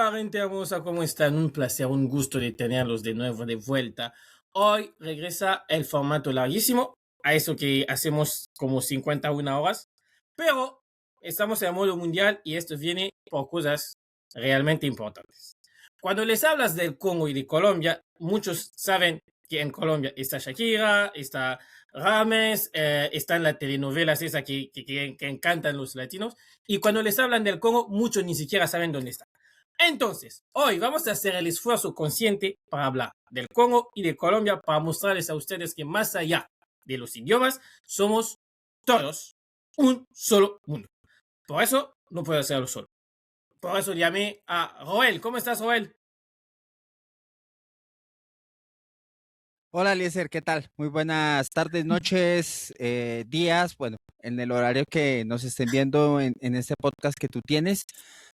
Hola, gente hermosa, ¿cómo están? Un placer, un gusto de tenerlos de nuevo de vuelta. Hoy regresa el formato larguísimo, a eso que hacemos como 51 horas, pero estamos en modo mundial y esto viene por cosas realmente importantes. Cuando les hablas del Congo y de Colombia, muchos saben que en Colombia está Shakira, está Rames, está en la telenovela esa que encantan los latinos, y cuando les hablan del Congo, muchos ni siquiera saben dónde está. Entonces, hoy vamos a hacer el esfuerzo consciente para hablar del Congo y de Colombia para mostrarles a ustedes que más allá de los idiomas, somos todos un solo mundo. Por eso no puedo hacerlo solo. Por eso llamé a Roel. ¿Cómo estás, Roel? Hola, Eliezer, ¿qué tal? Muy buenas tardes, noches, días, bueno, en el horario que nos estén viendo en este podcast que tú tienes.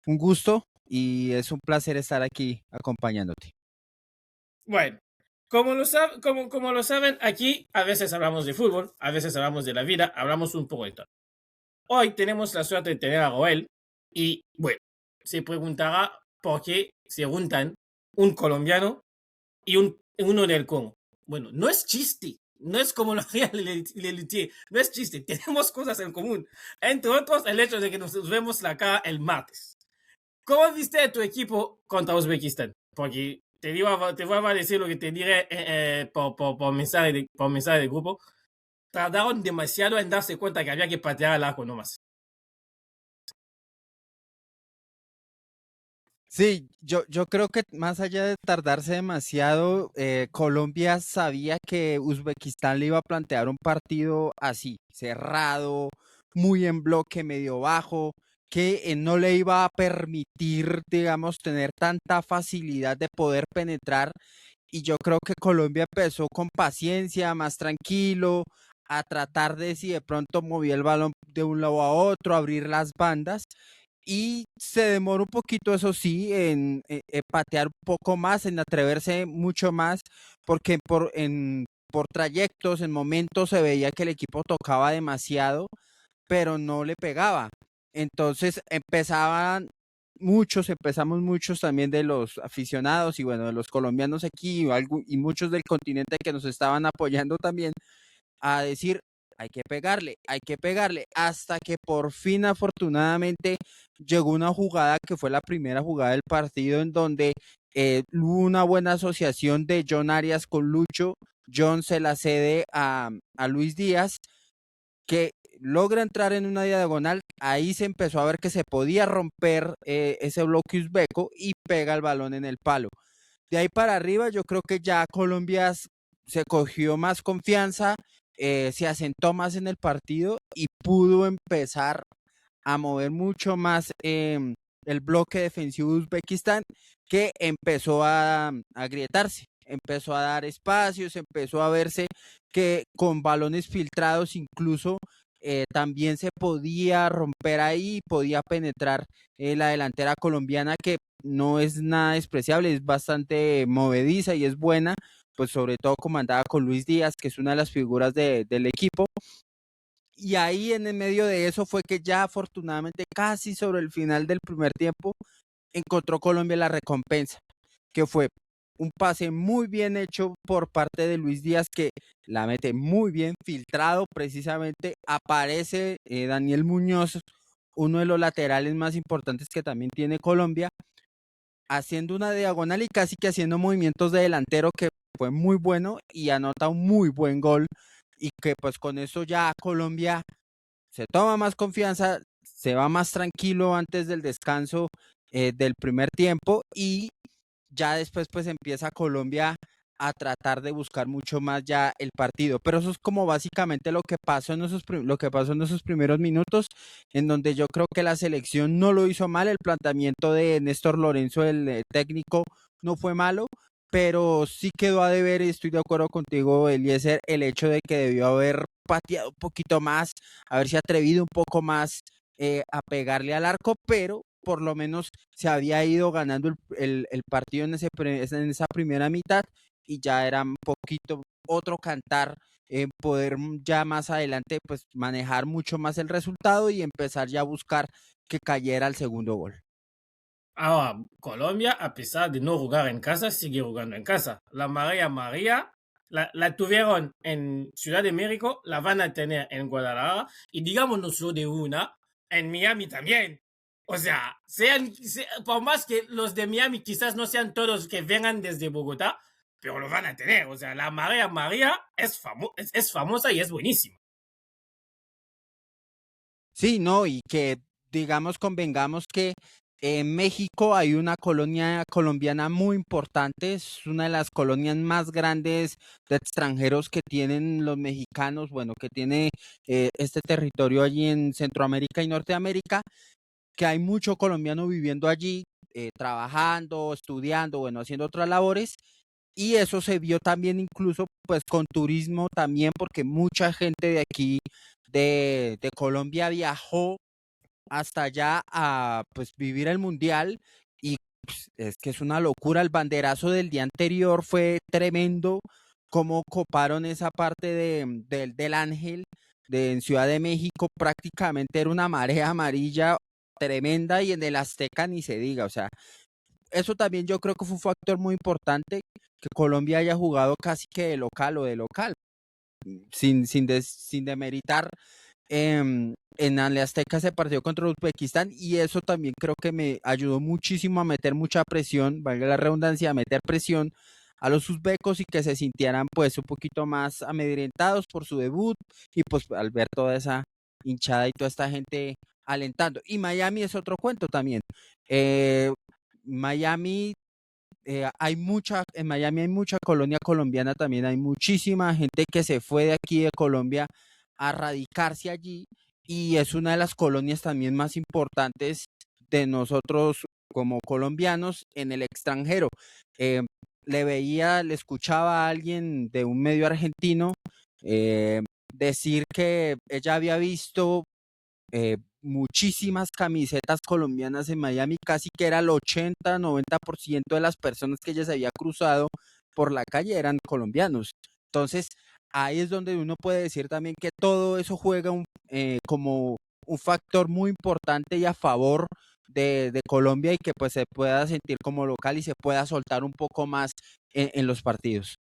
Un gusto y es un placer estar aquí acompañándote. Bueno, como lo saben, aquí a veces hablamos de fútbol, a veces hablamos de la vida, hablamos un poco de todo. Hoy tenemos la suerte de tener a Roel y, bueno, se preguntará por qué se juntan un colombiano y uno del Congo. Bueno, no es chiste, no es como lo haría Lelutier, no es chiste, tenemos cosas en común. Entre otros, el hecho de que nos vemos la cara el martes. ¿Cómo viste a tu equipo contra Uzbekistán? Porque te voy a decir lo que te diré por mensaje de grupo. Tardaron demasiado en darse cuenta que había que patear al arco nomás. Sí, yo creo que más allá de tardarse demasiado, Colombia sabía que Uzbekistán le iba a plantear un partido así, cerrado, muy en bloque, medio bajo, que no le iba a permitir, digamos, tener tanta facilidad de poder penetrar. Y yo creo que Colombia empezó con paciencia, más tranquilo, a tratar de si de pronto movía el balón de un lado a otro, abrir las bandas y se demoró un poquito, eso sí, en patear un poco más, en atreverse mucho más, porque por trayectos, en momentos se veía que el equipo tocaba demasiado, pero no le pegaba. Entonces empezamos muchos también de los aficionados y bueno, de los colombianos aquí y muchos del continente que nos estaban apoyando también a decir, hay que pegarle, hasta que por fin afortunadamente llegó una jugada que fue la primera jugada del partido en donde hubo una buena asociación de John Arias con Lucho. John se la cede a Luis Díaz, que logra entrar en una diagonal. Ahí se empezó a ver que se podía romper ese bloque uzbeco y pega el balón en el palo. De ahí para arriba, yo creo que ya Colombia se cogió más confianza, se asentó más en el partido y pudo empezar a mover mucho más el bloque defensivo de Uzbekistán, que empezó a agrietarse, empezó a dar espacios, empezó a verse que con balones filtrados incluso también se podía romper ahí, podía penetrar la delantera colombiana, que no es nada despreciable, es bastante movediza y es buena, pues sobre todo comandada con Luis Díaz, que es una de las figuras del equipo. Y ahí en el medio de eso fue que ya afortunadamente casi sobre el final del primer tiempo encontró Colombia la recompensa, que fue un pase muy bien hecho por parte de Luis Díaz, que la mete muy bien, filtrado precisamente. Aparece Daniel Muñoz, uno de los laterales más importantes que también tiene Colombia, haciendo una diagonal y casi que haciendo movimientos de delantero, que fue muy bueno y anota un muy buen gol, y que pues con eso ya Colombia se toma más confianza, se va más tranquilo antes del descanso del primer tiempo, y ya después pues empieza Colombia a tratar de buscar mucho más ya el partido. Pero eso es como básicamente lo que pasó en esos primeros minutos, en donde yo creo que la selección no lo hizo mal, el planteamiento de Néstor Lorenzo, el técnico, no fue malo, pero sí quedó a deber, y estoy de acuerdo contigo, Eliezer, el hecho de que debió haber pateado un poquito más, haberse atrevido un poco más a pegarle al arco, pero por lo menos se había ido ganando el partido en esa primera mitad, y ya era un poquito otro cantar, poder ya más adelante pues manejar mucho más el resultado y empezar ya a buscar que cayera el segundo gol. Ahora, Colombia, a pesar de no jugar en casa, sigue jugando en casa. La María María la tuvieron en Ciudad de México, la van a tener en Guadalajara y digamos no solo de una, en Miami también. O sea, por más que los de Miami quizás no sean todos que vengan desde Bogotá, pero lo van a tener. O sea, la María María es famosa y es buenísima. Sí, no, y que digamos, convengamos que en México hay una colonia colombiana muy importante, es una de las colonias más grandes de extranjeros que tienen los mexicanos, bueno, que tiene este territorio allí en Centroamérica y Norteamérica, que hay mucho colombiano viviendo allí, trabajando, estudiando, bueno, haciendo otras labores. Y eso se vio también incluso pues con turismo también porque mucha gente de aquí de Colombia viajó hasta allá a pues vivir el mundial y pues, es que es una locura. El banderazo del día anterior fue tremendo, cómo coparon esa parte del Ángel en Ciudad de México, prácticamente era una marea amarilla tremenda y en el Azteca ni se diga, o sea, eso también yo creo que fue un factor muy importante que Colombia haya jugado casi que de local o de local, sin demeritar en Ale Azteca se partió contra Uzbekistán y eso también creo que me ayudó muchísimo a meter mucha presión, valga la redundancia, a meter presión a los uzbecos y que se sintieran pues un poquito más amedrentados por su debut y pues al ver toda esa hinchada y toda esta gente alentando. Y Miami es otro cuento también. Eh, Miami en Miami hay mucha colonia colombiana también, hay muchísima gente que se fue de aquí de Colombia a radicarse allí y es una de las colonias también más importantes de nosotros como colombianos en el extranjero. Eh, le escuchaba a alguien de un medio argentino eh, decir que ella había visto muchísimas camisetas colombianas en Miami, casi que era el 80-90% de las personas que ella se había cruzado por la calle eran colombianos. Entonces, ahí es donde uno puede decir también que todo eso juega como un factor muy importante y a favor de Colombia y que pues se pueda sentir como local y se pueda soltar un poco más en los partidos.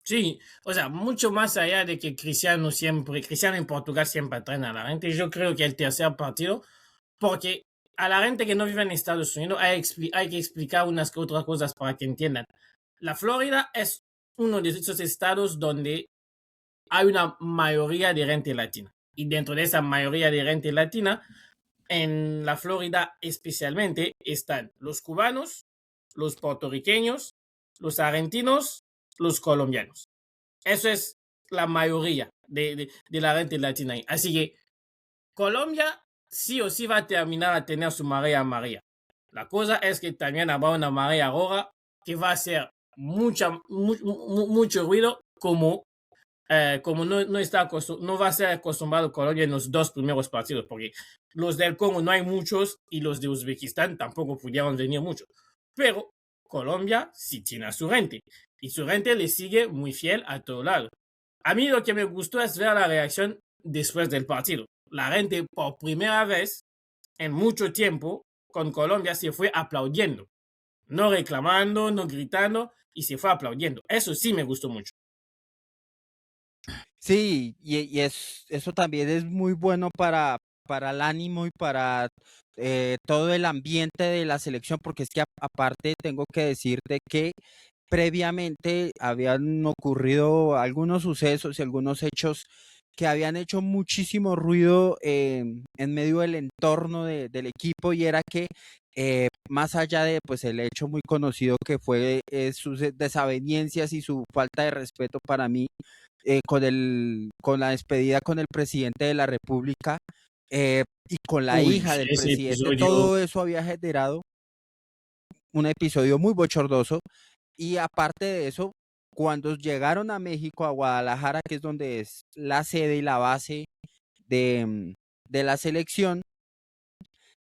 Sí, o sea, mucho más allá de que Cristiano en Portugal siempre entrena a la gente, yo creo que el tercer partido, porque a la gente que no vive en Estados Unidos hay que explicar unas que otras cosas para que entiendan. La Florida es uno de esos estados donde hay una mayoría de gente latina. Y dentro de esa mayoría de gente latina, en la Florida especialmente, están los cubanos, los puertorriqueños, los argentinos, los colombianos. Eso es la mayoría de la gente latina ahí. Así que Colombia sí o sí va a terminar a tener su marea María. La cosa es que también habrá una marea roja que va a hacer mucho ruido como no va a ser acostumbrado Colombia en los dos primeros partidos, porque los del Congo no hay muchos y los de Uzbekistán tampoco pudieron venir muchos. Pero Colombia sí tiene a su gente y su gente le sigue muy fiel a todo lado. A mí lo que me gustó es ver la reacción después del partido. La gente por primera vez en mucho tiempo con Colombia se fue aplaudiendo, no reclamando, no gritando y se fue aplaudiendo. Eso sí me gustó mucho. Sí, eso también es muy bueno para el ánimo y para todo el ambiente de la selección, porque es que aparte tengo que decirte que previamente habían ocurrido algunos sucesos y algunos hechos que habían hecho muchísimo ruido en medio del entorno del equipo y era que más allá de pues el hecho muy conocido que fue sus desavenencias y su falta de respeto para mí con la despedida con el presidente de la República y con la Uy, hija del ese presidente, episodio. todo eso había generado un episodio muy bochornoso y aparte de eso, cuando llegaron a México, a Guadalajara, que es donde es la sede y la base de la selección,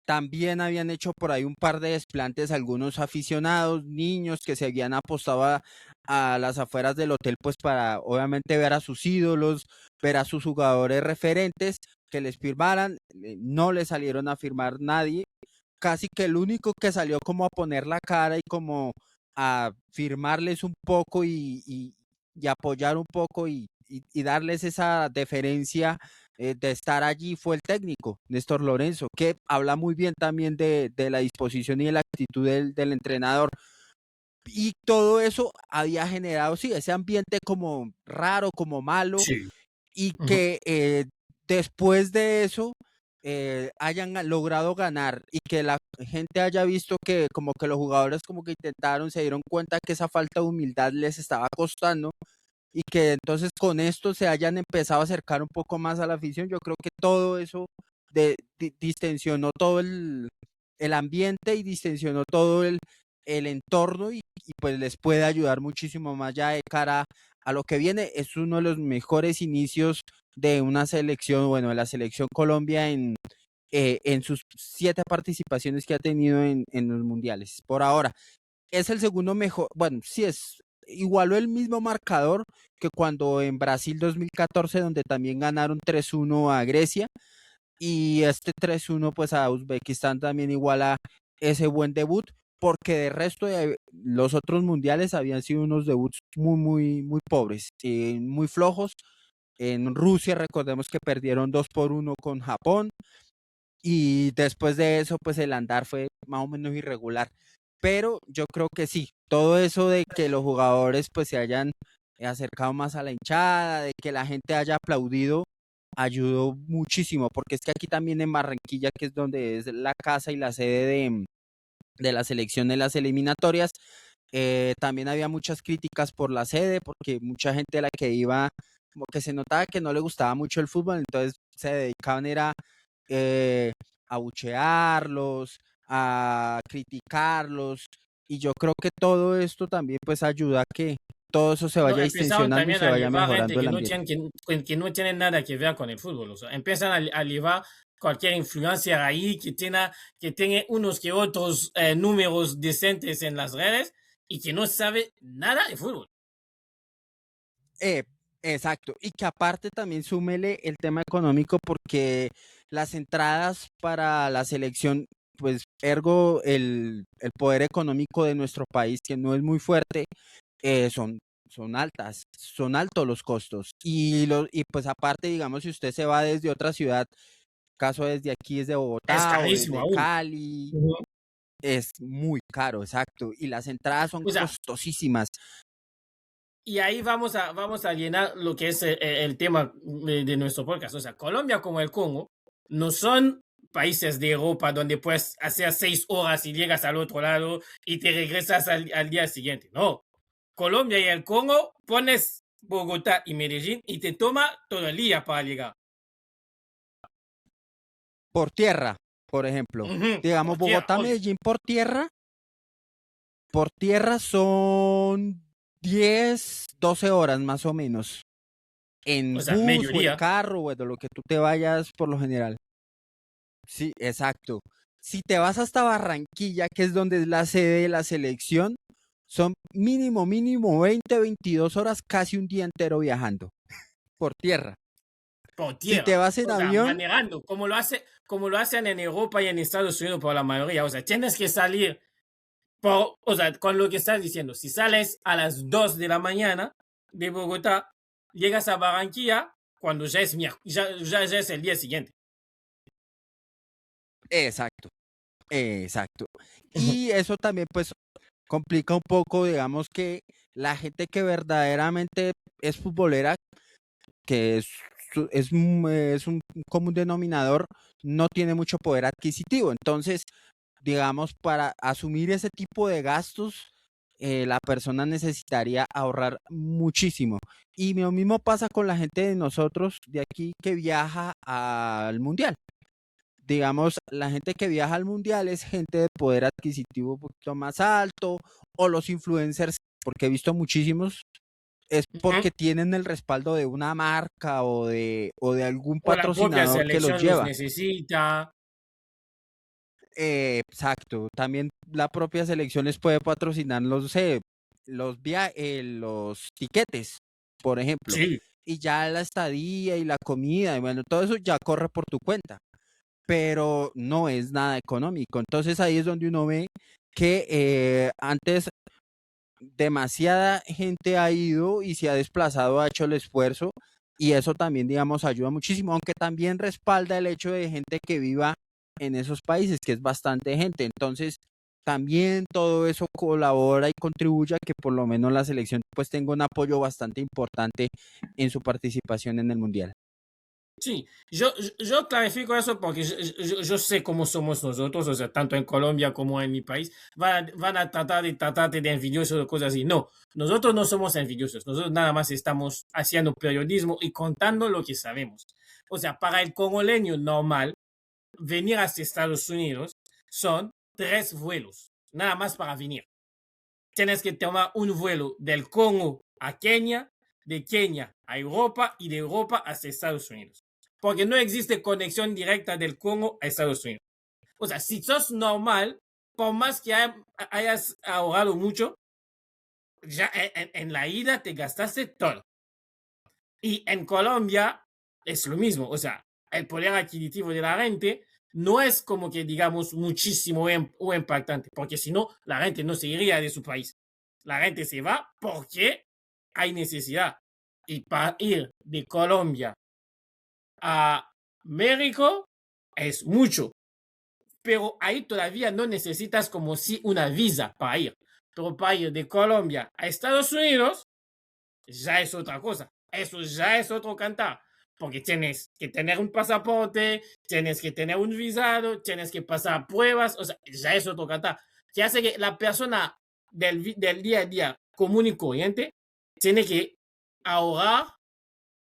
también habían hecho por ahí un par de desplantes algunos aficionados, niños que se habían apostado a las afueras del hotel, pues para obviamente ver a sus ídolos, ver a sus jugadores referentes, que les firmaran, no les salieron a firmar nadie, casi que el único que salió como a poner la cara y como a firmarles un poco y apoyar un poco y darles esa deferencia de estar allí fue el técnico, Néstor Lorenzo, que habla muy bien también de la disposición y de la actitud del entrenador. Y todo eso había generado, sí, ese ambiente como raro, como malo, Sí. y Ujú. que después de eso hayan logrado ganar y que la gente haya visto que como que los jugadores como que intentaron, se dieron cuenta que esa falta de humildad les estaba costando y que entonces con esto se hayan empezado a acercar un poco más a la afición. Yo creo que todo eso distensionó todo el ambiente y distensionó todo el entorno y pues les puede ayudar muchísimo más ya de cara a lo que viene. Es uno de los mejores inicios de una selección, bueno, de la selección Colombia en sus 7 participaciones que ha tenido en los mundiales. Por ahora, es el segundo mejor, bueno, sí es, igualó el mismo marcador que cuando en Brasil 2014, donde también ganaron 3-1 a Grecia, y este 3-1 pues a Uzbekistán también iguala ese buen debut, porque de resto de los otros mundiales habían sido unos debuts muy pobres, muy flojos. En Rusia recordemos que perdieron 2-1 con Japón y después de eso pues el andar fue más o menos irregular. Pero yo creo que sí, todo eso de que los jugadores pues se hayan acercado más a la hinchada, de que la gente haya aplaudido, ayudó muchísimo, porque es que aquí también en Barranquilla, que es donde es la casa y la sede de la selección de las eliminatorias, también había muchas críticas por la sede, porque mucha gente a la que iba, como que se notaba que no le gustaba mucho el fútbol, entonces se dedicaban era eh, a buchearlos, a criticarlos, y yo creo que todo esto también pues ayuda a que todo eso se No, vaya empezaron distensionando y también se a vaya llevar gente mejorando el que no ambiente. tienen, que no tienen nada que ver con el fútbol. O sea, empiezan a llevar cualquier influencer ahí que tenga unos que otros números decentes en las redes y que no sabe nada de fútbol. Eh, exacto, y que aparte también súmele el tema económico porque las entradas para la selección, pues ergo el poder económico de nuestro país, que no es muy fuerte, son altas, son altos los costos. Y pues aparte, digamos, si usted se va desde otra ciudad, caso desde aquí, desde Es Bogotá o carísimo desde aún. Cali, Ujú. es muy caro, exacto. Y las entradas son O sea, costosísimas. y ahí vamos a llenar lo que es el tema de nuestro podcast. O sea, Colombia como el Congo no son países de Europa donde puedes hacer 6 horas y llegas al otro lado y te regresas al día siguiente. No. Colombia y el Congo pones Bogotá y Medellín y te toma todo el día para llegar. Por tierra, por ejemplo. Ujú. Digamos, Por tierra, Bogotá, obvio. Medellín por tierra son 10, 12 horas más o menos. O En sea, bus o en mediodía. carro o de lo que tú te vayas por lo general. Sí, exacto. Si te vas hasta Barranquilla, que es donde es la sede de la selección, son mínimo 20, 22 horas, casi un día entero viajando por tierra. Por Si te tierra. vas en O sea, avión, manejando, como lo hacen en Europa y en Estados Unidos por la mayoría. O sea, tienes que salir o sea, con lo que estás diciendo. Si sales a las 2 de la mañana de Bogotá, llegas a Barranquilla cuando ya es, ya es el día siguiente. exacto, exacto. Y eso también pues complica un poco, digamos que la gente que verdaderamente es futbolera, que es un común denominador, no tiene mucho poder adquisitivo. Entonces, digamos, para asumir ese tipo de gastos, la persona necesitaría ahorrar muchísimo. Y lo mismo pasa con la gente de nosotros de aquí que viaja al mundial. Digamos, la gente que viaja al mundial es gente de poder adquisitivo un poquito más alto, o los influencers, porque he visto muchísimos, es porque Ujú. tienen el respaldo de una marca o de algún O la propia patrocinador que los selección los lleva. necesita. Exacto, también la propia selección les puede patrocinar los, no sé, los tiquetes, por ejemplo, Sí. y ya la estadía y la comida, y bueno, todo eso ya corre por tu cuenta. pero no es nada económico. Entonces ahí es donde uno ve que antes demasiada gente ha ido y se ha desplazado, ha hecho el esfuerzo y eso también, digamos, ayuda muchísimo, aunque también respalda el hecho de gente que viva en esos países, que es bastante gente. Entonces, también todo eso colabora y contribuye a que por lo menos la selección pues tenga un apoyo bastante importante en su participación en el Mundial. Sí, yo clarifico eso porque yo sé cómo somos nosotros, o sea, tanto en Colombia como en mi país, van a tratar de tratarte de envidioso o cosas así. No, nosotros no somos envidiosos, nosotros nada más estamos haciendo periodismo y contando lo que sabemos. O sea, para el congoleño normal, venir hasta Estados Unidos son 3 vuelos, nada más para venir. Tienes que tomar un vuelo del Congo a Kenia, de Kenia a Europa y de Europa hasta Estados Unidos. Porque no existe conexión directa del Congo a Estados Unidos. O sea, si sos normal, por más que hayas ahorrado mucho, ya en la ida te gastaste todo. Y en Colombia es lo mismo. O sea, el poder adquisitivo de la gente no es como que digamos muchísimo o impactante, porque si no, la gente no se iría de su país. La gente se va porque hay necesidad. Y para ir de Colombia a México es mucho, pero ahí todavía no necesitas como si una visa para ir. Pero para ir de Colombia a Estados Unidos ya es otra cosa. Eso ya es otro cantar. Porque tienes que tener un pasaporte, tienes que tener un visado, tienes que pasar pruebas, o sea, ya es otro cantar. Que hace que la persona del día a día común y corriente tiene que ahorrar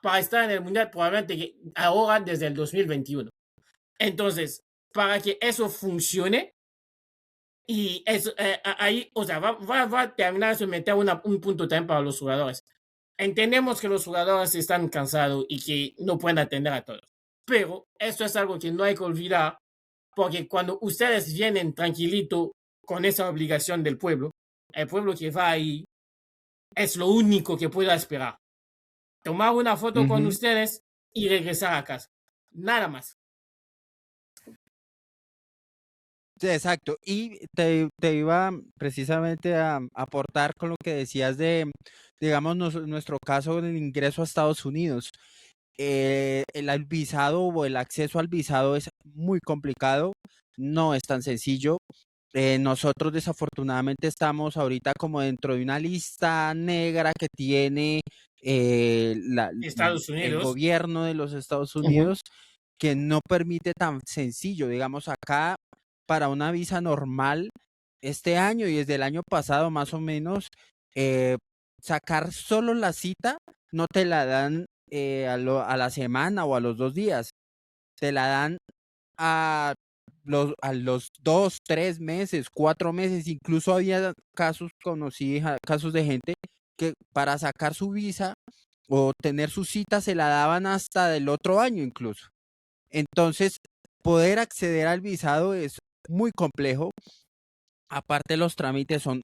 para estar en el mundial, probablemente que ahorra desde el 2021. Entonces, para que eso funcione, y eso, ahí, o sea, va a terminar de meter un punto también para los jugadores. Entendemos que los jugadores están cansados y que no pueden atender a todos, pero esto es algo que no hay que olvidar, porque cuando ustedes vienen tranquilito con esa obligación del pueblo, el pueblo que va ahí es lo único que pueda esperar. Tomar una foto con Ujú. ustedes y regresar a casa. Nada más. Sí, exacto. Y te iba precisamente a aportar con lo que decías de, digamos, nuestro caso del ingreso a Estados Unidos. El visado o el acceso al visado es muy complicado, no es tan sencillo. Nosotros desafortunadamente estamos ahorita como dentro de una lista negra que tiene Estados el Unidos. gobierno de los Estados Uh -huh. Unidos que no permite tan sencillo. Digamos, acá para una visa normal, este año y desde el año pasado más o menos, eh, sacar solo la cita no te la dan a la semana o a los 2 días, te la dan a los 2, 3 meses, 4 meses. Incluso había casos, conocí casos de gente que para sacar su visa o tener su cita se la daban hasta del otro año incluso. Entonces, poder acceder al visado es muy complejo. Aparte, los trámites son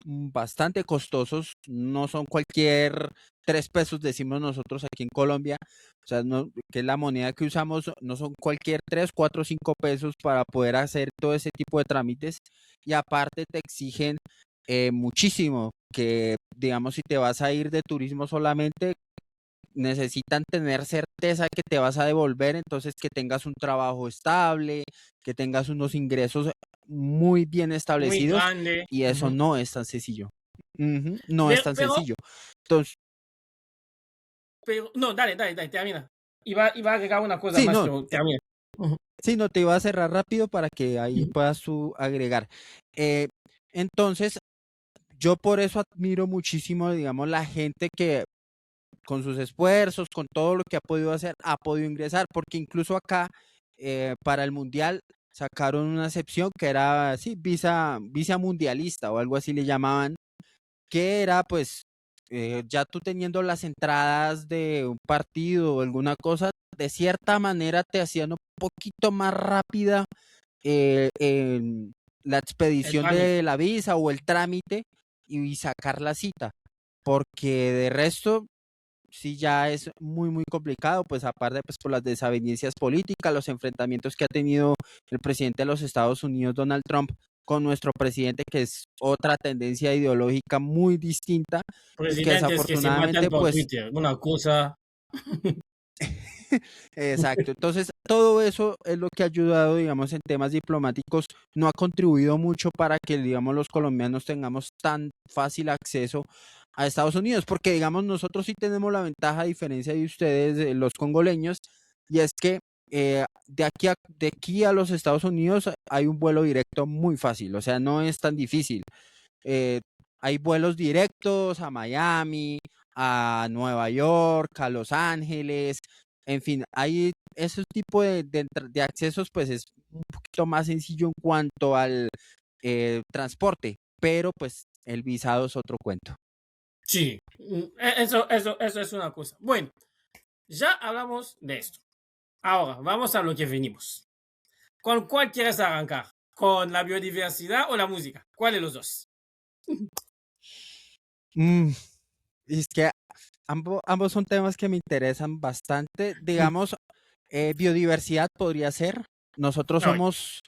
bastante costosos, no son cualquier 3 pesos, decimos nosotros aquí en Colombia, o sea, no, que es la moneda que usamos, no son cualquier 3, 4, 5 pesos para poder hacer todo ese tipo de trámites. Y aparte te exigen muchísimo, que digamos si te vas a ir de turismo solamente, necesitan tener certeza que te vas a devolver, entonces que tengas un trabajo estable, que tengas unos ingresos muy bien Muy establecidos grande. y Uh eso -huh. no es tan sencillo. Ujú, no es tan Pero, sencillo. Entonces, no, dale, termina. Iba a agregar una cosa sí, más, no, pero termina. Uh -huh. sí, no te iba a cerrar rápido para que ahí Uh -huh. puedas tú agregar. Eh, entonces, yo por eso admiro muchísimo, digamos, la gente que con sus esfuerzos, con todo lo que ha podido hacer, ha podido ingresar, porque incluso acá para el mundial sacaron una excepción que era, sí, visa mundialista o algo así le llamaban, que era pues ya tú teniendo las entradas de un partido o alguna cosa, de cierta manera te hacían un poquito más rápida en la El expedición trámite. de la visa o el trámite y sacar la cita, porque de resto sí ya es muy, muy complicado, pues aparte pues por las desavenencias políticas, los enfrentamientos que ha tenido el presidente de los Estados Unidos, Donald Trump, con nuestro presidente, que es otra tendencia ideológica muy distinta y que Presidentes que se matan desafortunadamente por pues Twitter, una cosa. exacto. Entonces, todo eso es lo que ha ayudado, digamos, en temas diplomáticos, no ha contribuido mucho para que, digamos, los colombianos tengamos tan fácil acceso a Estados Unidos, porque, digamos, nosotros sí tenemos la ventaja, a diferencia de ustedes, los congoleños, y es que de aquí a los Estados Unidos hay un vuelo directo muy fácil, o sea, no es tan difícil. Eh, Hay vuelos directos a Miami, a Nueva York, a Los Ángeles, en fin, hay ese tipo de accesos, pues es un poquito más sencillo en cuanto al transporte, pero pues el visado es otro cuento. Sí, eso es una cosa. Bueno, ya hablamos de esto. Ahora, vamos a lo que venimos. ¿Con cuál quieres arrancar? ¿Con la biodiversidad o la música? ¿Cuál de los dos? Mm, y es que ambos son temas que me interesan bastante. Digamos, biodiversidad podría ser. Nosotros Ay, somos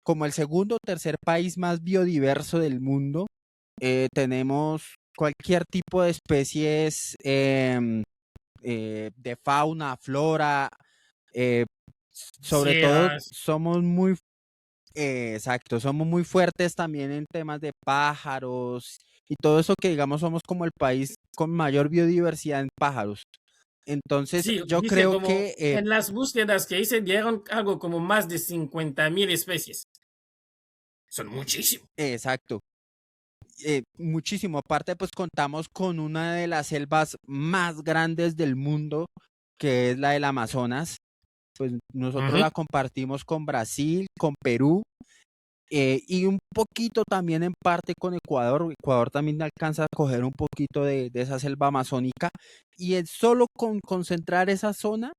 como el segundo o tercer país más biodiverso del mundo. Tenemos cualquier tipo de especies de fauna, flora. eh, Sobre todo sierras. somos muy, exacto, somos muy fuertes también en temas de pájaros y todo eso que digamos somos como el país con mayor biodiversidad en pájaros. Entonces Sí, yo dice creo como que, en las búsquedas que hice dieron algo como más de 50.000 especies. Son muchísimos. exacto, muchísimo. Aparte, pues contamos con una de las selvas más grandes del mundo, que es la del Amazonas. Pues nosotros Ujú. la compartimos con Brasil, con Perú, y un poquito también en parte con Ecuador. Ecuador también alcanza a coger un poquito de esa selva amazónica. Y es solo con concentrar esa zona,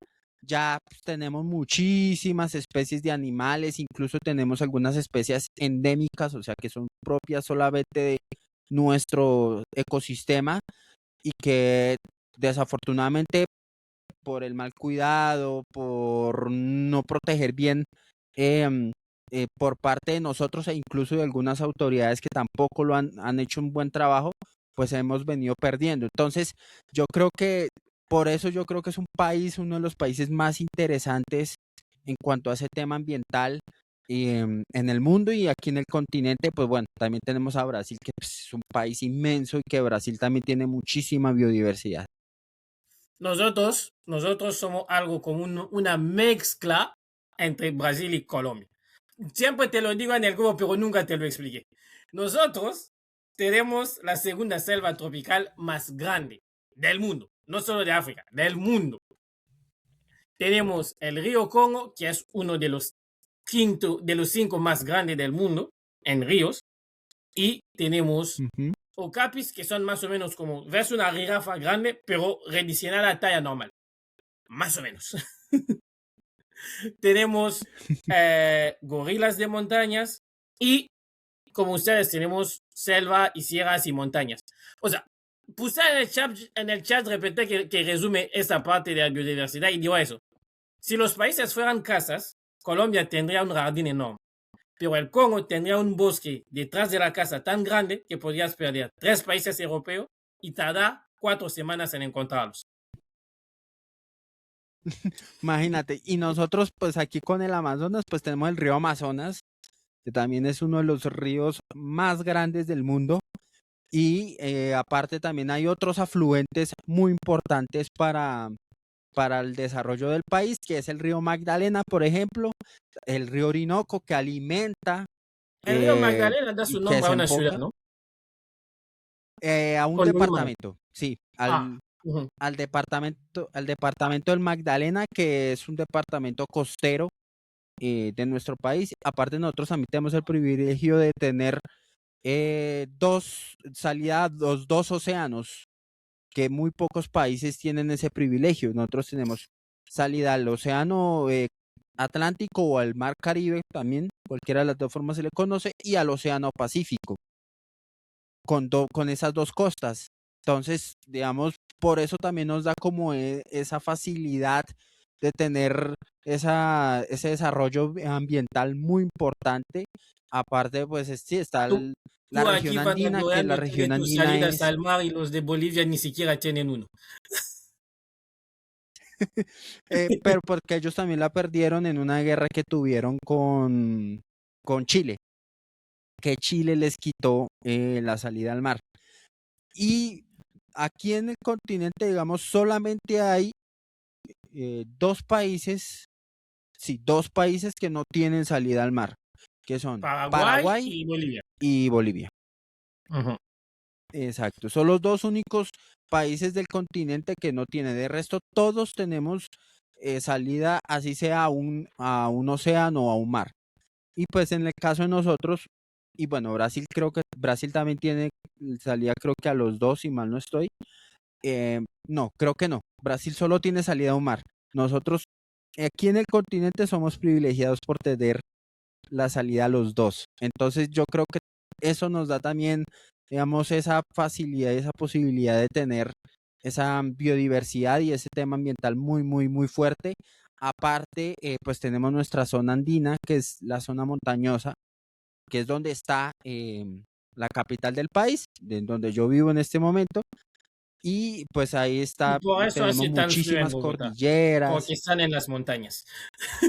ya pues, tenemos muchísimas especies de animales, incluso tenemos algunas especies endémicas, o sea, que son propias solamente de nuestro ecosistema y que desafortunadamente por el mal cuidado, por no proteger bien em, por parte de nosotros e incluso de algunas autoridades que tampoco han hecho un buen trabajo, pues hemos venido perdiendo. Entonces, yo creo que por eso yo creo que es un país, uno de los países más interesantes en cuanto a ese tema ambiental en el mundo y aquí en el continente, pues bueno, también tenemos a Brasil, que pues, es un país inmenso y que Brasil también tiene muchísima biodiversidad. Nosotros somos algo como una mezcla entre Brasil y Colombia. Siempre te lo digo en el grupo, pero nunca te lo expliqué. Nosotros tenemos la segunda selva tropical más grande del mundo, no solo de África, del mundo. Tenemos el río Congo, que es uno de los cinco más grandes del mundo en ríos, y tenemos Ujú. ocapis, que son más o menos como, ves una jirafa grande, pero rediseñada a talla normal, más o menos. Tenemos gorilas de montañas y, como ustedes, tenemos selva y sierras y montañas. O sea, puse en el chat repente que resume esa parte de la biodiversidad y digo eso. Si los países fueran casas, Colombia tendría un jardín enorme, pero el Congo tendría un bosque detrás de la casa tan grande que podrías perder 3 países europeos y tardar 4 semanas en encontrarlos. Imagínate, y nosotros pues aquí con el Amazonas pues tenemos el río Amazonas, que también es uno de los ríos más grandes del mundo y aparte también hay otros afluentes muy importantes para el desarrollo del país, que es el río Magdalena, por ejemplo, el río Orinoco que alimenta El río Magdalena da y su que nombre a una ciudad, desemboca ¿no? a un Con Lima. departamento, sí, Ah, uh-huh. al departamento del Magdalena, que es un departamento costero de nuestro país. Aparte, nosotros también tenemos el privilegio de tener dos salidas, los dos océanos, que muy pocos países tienen ese privilegio. Nosotros tenemos salida al océano Atlántico o al mar Caribe también, cualquiera de las dos formas se le conoce, y al océano Pacífico, con esas dos costas. Entonces, digamos, por eso también nos da como esa facilidad de tener ese desarrollo ambiental muy importante. Aparte, pues sí, está Tú, la tú región aquí andina, que la vanagloriando región tiene tus andina salidas es, al mar y los de Bolivia ni siquiera tienen uno. pero porque ellos también la perdieron en una guerra que tuvieron con Chile, que Chile les quitó la salida al mar. Y aquí en el continente, digamos, solamente hay dos países, sí, dos países que no tienen salida al mar, que son Paraguay Paraguay y Bolivia. y Bolivia. Ujú. Exacto, son los dos únicos países del continente que no tienen. De resto, todos tenemos salida, así sea a un océano o a un mar. Y pues en el caso de nosotros, y bueno, Brasil creo que Brasil también tiene salida, creo que a los dos, si mal no estoy. No, creo que no. Brasil solo tiene salida a un mar. Nosotros aquí en el continente somos privilegiados por tener la salida a los dos. Entonces yo creo que eso nos da también, digamos, esa facilidad y esa posibilidad de tener esa biodiversidad y ese tema ambiental muy, muy, muy fuerte. Aparte, pues tenemos nuestra zona andina, que es la zona montañosa, que es donde está la capital del país, de donde yo vivo en este momento. Y pues ahí Y está, por eso tenemos hace tan frío en muchísimas Bogotá, cordilleras. porque están en las montañas.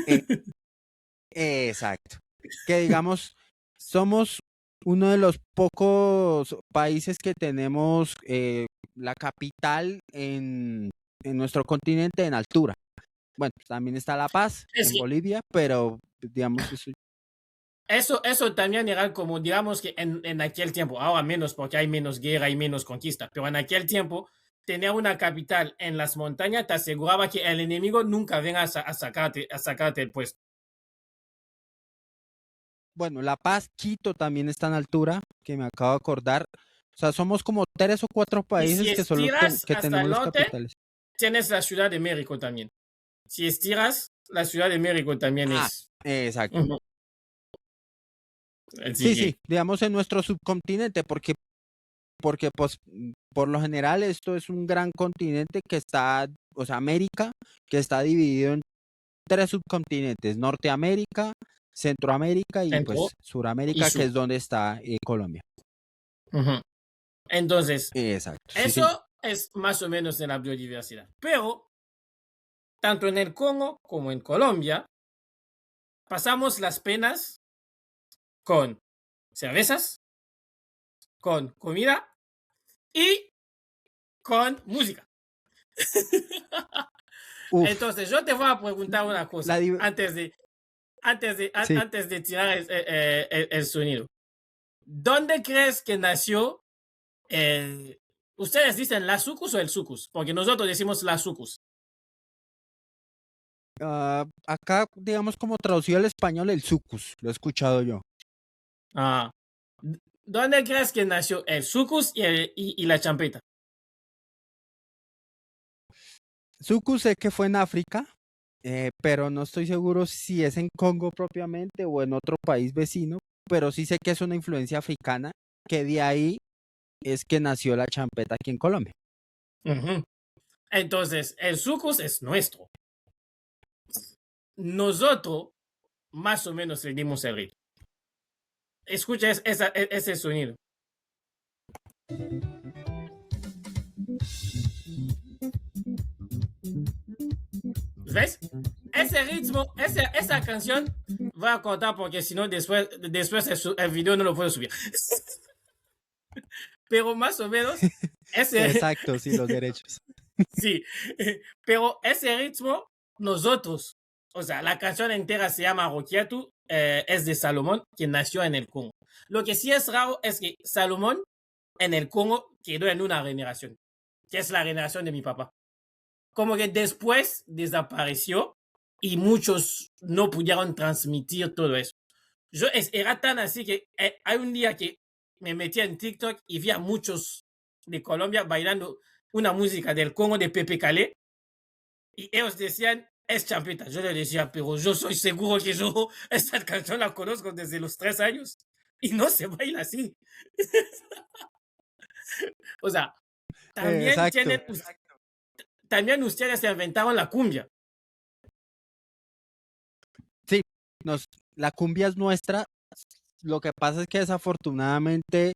eh, exacto. Que digamos, somos uno de los pocos países que tenemos la capital en nuestro continente en altura. Bueno, también está La Paz Es en que Bolivia, pero digamos, eso también era como, digamos que en aquel tiempo, ahora menos porque hay menos guerra y menos conquista, pero en aquel tiempo, tener una capital en las montañas te aseguraba que el enemigo nunca venga a sacarte el puesto. bueno, La Paz, Quito también está en altura, que me acabo de acordar. O sea, somos como tres o cuatro Y si países que solo estiras que hasta tenemos el las norte, capitales. tienes la Ciudad de México también. Si estiras, la Ciudad de México también Ah, es. exacto. Ujú. Así Sí, que, sí, digamos en nuestro subcontinente, porque pues por lo general esto es un gran continente que está, o sea, América, que está dividido en tres subcontinentes: Norteamérica, Centroamérica y centro pues y Suramérica, que sur. es donde está Colombia. Ujú. Entonces, Exacto, sí, señor. eso es más o menos de la biodiversidad. Pero, tanto en el Congo como en Colombia, pasamos las penas con cervezas, con comida y con música. Uf, Entonces, yo te voy a preguntar una la cosa div- sí. antes de tirar el sonido. ¿Dónde crees que nació ustedes dicen la sucus o el sucus? Porque nosotros decimos la sucus. Acá, digamos, como traducido al español, el sucus, lo he escuchado yo. Ah, ¿dónde crees que nació el sucus y la champeta? Sucus sé que fue en África, pero no estoy seguro si es en Congo propiamente o en otro país vecino, pero sí sé que es una influencia africana, que de ahí es que nació la champeta aquí en Colombia. Ujú. Entonces, el sucus es nuestro. Nosotros más o menos seguimos el ritmo. Escucha ese sonido. ¿Ves? Ese ritmo, esa canción, voy a contar porque si no después el video no lo puedo subir. Pero más o menos, ese, Exacto, sí, los derechos. sí, pero ese ritmo, nosotros, o sea, la canción entera se llama Roquiatu, es de Salomón, que nació en el Congo. Lo que sí es raro es que Salomón en el Congo quedó en una generación, que es la generación de mi papá. Como que después desapareció y muchos no pudieron transmitir todo eso. Era tan así que hay un día que me metí en TikTok y vi a muchos de Colombia bailando una música del Congo de Pepe Calé y ellos decían, es champeta. Yo le decía, pero yo soy seguro que yo esta canción la conozco desde los 3 años y no se baila así. O sea, también Exacto. tienen, también ustedes se inventaron la cumbia. Sí, la cumbia es nuestra. Lo que pasa es que desafortunadamente,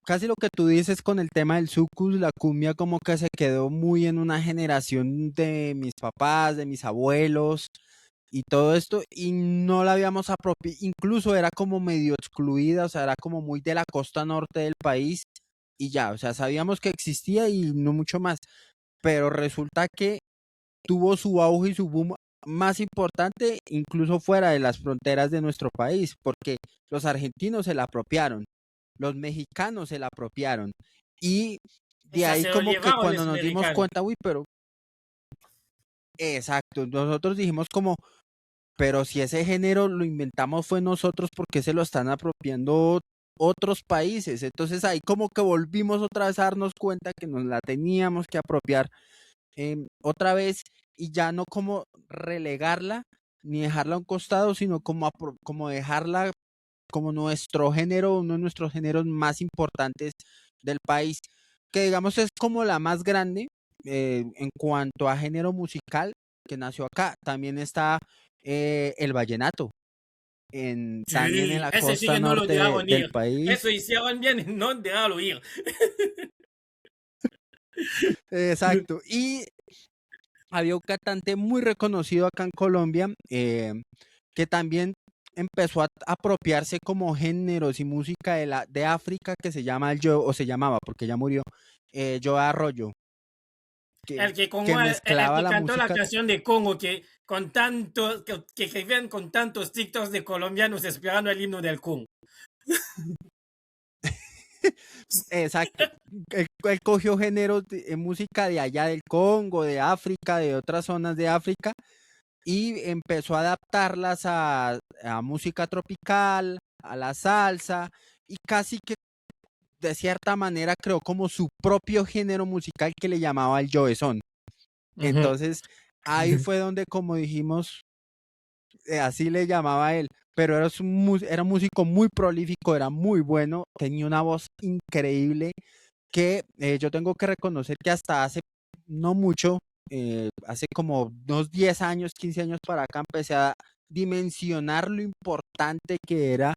casi lo que tú dices con el tema del sucus, la cumbia como que se quedó muy en una generación de mis papás, de mis abuelos y todo esto, y no la habíamos apropiado, incluso era como medio excluida, o sea, era como muy de la costa norte del país y ya, o sea, sabíamos que existía y no mucho más, pero resulta que tuvo su auge y su boom más importante incluso fuera de las fronteras de nuestro país, porque los argentinos se la apropiaron, los mexicanos se la apropiaron, y de Esa ahí se lo como que llevaron cuando los nos dimos americanos. cuenta, uy, pero exacto, nosotros dijimos como, pero si ese género lo inventamos fue nosotros, ¿por qué se lo están apropiando otros países? Entonces ahí como que volvimos otra vez a darnos cuenta que nos la teníamos que apropiar otra vez y ya no como relegarla ni dejarla a un costado, sino como, como dejarla como nuestro género, uno de nuestros géneros más importantes del país, que digamos es como la más grande en cuanto a género musical que nació acá. También está el vallenato, también en Sí, la ese sí costa que no lo norte dejaron del ir. país. Eso hicieron bien en no dejarlo ir. Exacto. Y había un cantante muy reconocido acá en Colombia que también empezó a apropiarse como géneros y música de África que se llama o se llamaba porque ya murió, Joe Arroyo, que, que El mezclaba que la cantó la música. canción de Congo que con tanto que escribían con tantos TikToks de colombianos esperando el himno del Congo. Exacto. Él cogió géneros de música de allá del Congo, de África, de otras zonas de África y empezó a adaptarlas a música tropical, a la salsa y casi que de cierta manera creó como su propio género musical que le llamaba el Jovezón. Ujú. Entonces ahí fue donde como dijimos, así le llamaba él, pero era un músico muy prolífico, era muy bueno, tenía una voz increíble que yo tengo que reconocer que hasta hace no mucho, hace como unos 10 años, 15 años para acá, empecé a dimensionar lo importante que era